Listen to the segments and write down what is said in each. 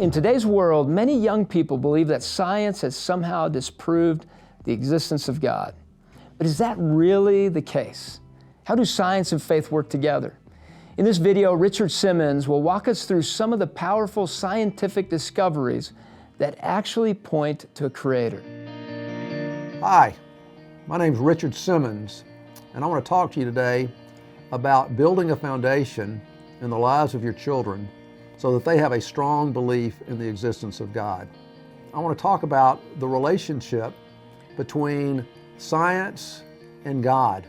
In today's world, many young people believe that science has somehow disproved the existence of God. But is that really the case? How do science and faith work together? In this video, Richard Simmons will walk us through some of the powerful scientific discoveries that actually point to a creator. Hi, my name is Richard Simmons, and I want to talk to you today about building a foundation in the lives of your children so that they have a strong belief in the existence of God. I want to talk about the relationship between science and God.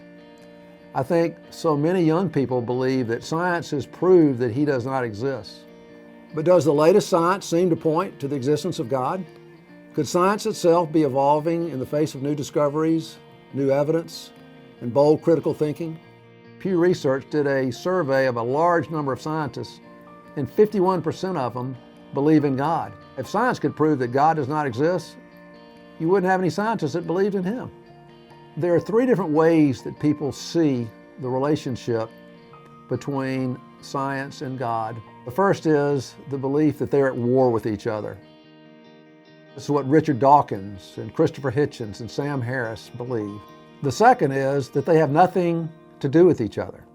I think so many young people believe that science has proved that He does not exist. But does the latest science seem to point to the existence of God? Could science itself be evolving in the face of new discoveries, new evidence, and bold critical thinking? Pew Research did a survey of a large number of scientists, and 51% of them believe in God. If science could prove that God does not exist, you wouldn't have any scientists that believed in Him. There are three different ways that people see the relationship between science and God. The first is the belief that they're at war with each other. This is what Richard Dawkins and Christopher Hitchens and Sam Harris believe. The second is that they have nothing to do with each other.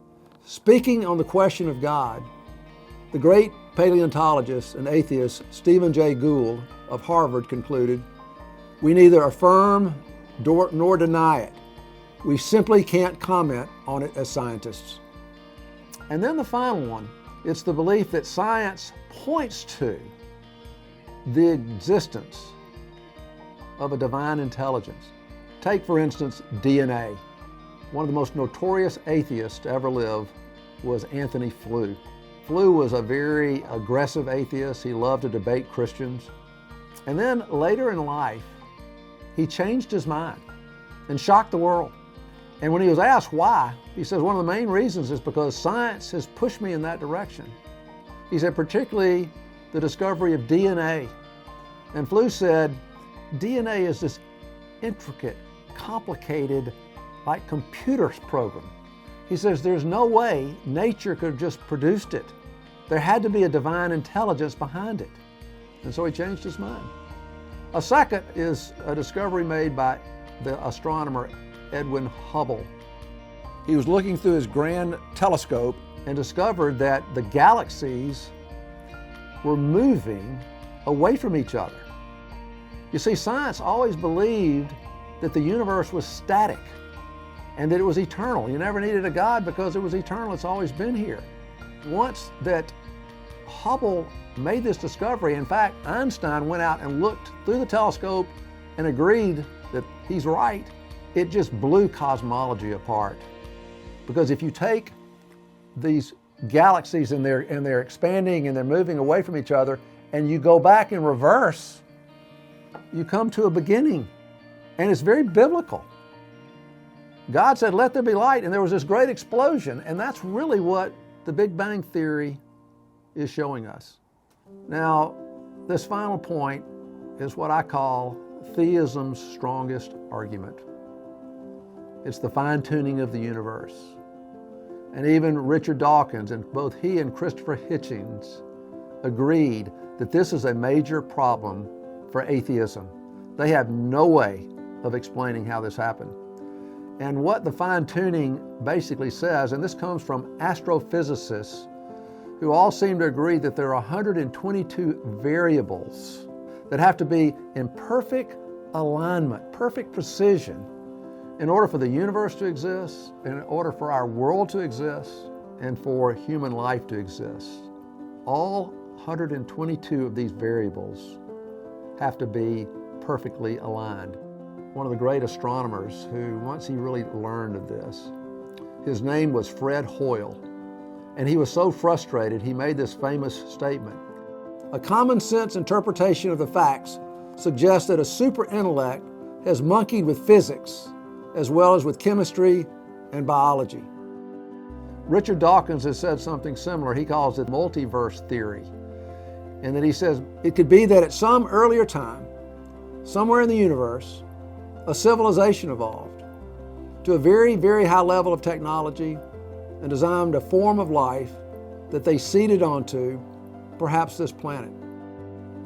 Speaking on the question of God, the great paleontologist and atheist Stephen Jay Gould of Harvard concluded, "We neither affirm nor deny it. We simply can't comment on it as scientists." And then the final one, it's the belief that science points to the existence of a divine intelligence. Take, for instance, DNA. One of the most notorious atheists to ever live was Anthony Flew. Flew was a very aggressive atheist. He loved to debate Christians. And then later in life, he changed his mind and shocked the world. And when he was asked why, he says, one of the main reasons is because science has pushed me in that direction. He said, particularly the discovery of DNA. And Flew said, DNA is this intricate, complicated, like computer program. He says, there's no way nature could have just produced it. There had to be a divine intelligence behind it. And so he changed his mind. A second is a discovery made by the astronomer Edwin Hubble. He was looking through his grand telescope and discovered that the galaxies were moving away from each other. You see, science always believed that the universe was static and that it was eternal. You never needed a God because it was eternal. It's always been here. Once that Hubble made this discovery, in fact, Einstein went out and looked through the telescope and agreed that he's right. It just blew cosmology apart. Because if you take these galaxies and they're expanding and they're moving away from each other, and you go back in reverse, you come to a beginning. And it's very biblical. God said, let there be light, and there was this great explosion. And that's really what the Big Bang Theory is showing us. Now, this final point is what I call theism's strongest argument. It's the fine-tuning of the universe. And even Richard Dawkins, and both he and Christopher Hitchens agreed that this is a major problem for atheism. They have no way of explaining how this happened. And what the fine-tuning basically says, and this comes from astrophysicists who all seem to agree that there are 122 variables that have to be in perfect alignment, perfect precision, in order for the universe to exist, in order for our world to exist, and for human life to exist. All 122 of these variables have to be perfectly aligned. One of the great astronomers who, once he really learned of this, his name was Fred Hoyle, and he was so frustrated he made this famous statement. A common sense interpretation of the facts suggests that a super intellect has monkeyed with physics as well as with chemistry and biology. Richard Dawkins has said something similar. He calls it multiverse theory. And then he says, it could be that at some earlier time, somewhere in the universe, a civilization evolved to a very, very high level of technology and designed a form of life that they seeded onto, perhaps this planet.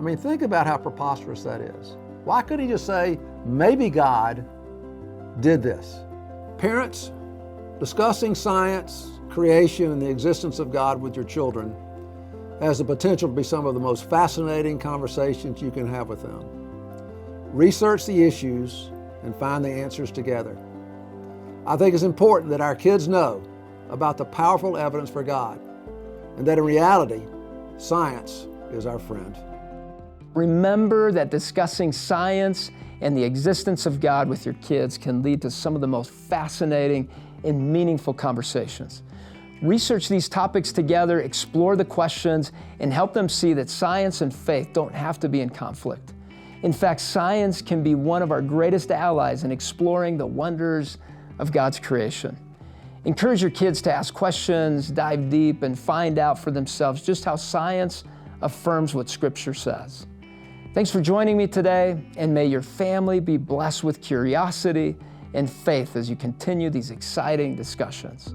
I mean, think about how preposterous that is. Why couldn't he just say, maybe God did this? Parents, discussing science, creation, and the existence of God with your children has the potential to be some of the most fascinating conversations you can have with them. Research the issues and find the answers together. I think it's important that our kids know about the powerful evidence for God, and that in reality, science is our friend. Remember that discussing science and the existence of God with your kids can lead to some of the most fascinating and meaningful conversations. Research these topics together, explore the questions, and help them see that science and faith don't have to be in conflict. In fact, science can be one of our greatest allies in exploring the wonders of God's creation. Encourage your kids to ask questions, dive deep, and find out for themselves just how science affirms what Scripture says. Thanks for joining me today, and may your family be blessed with curiosity and faith as you continue these exciting discussions.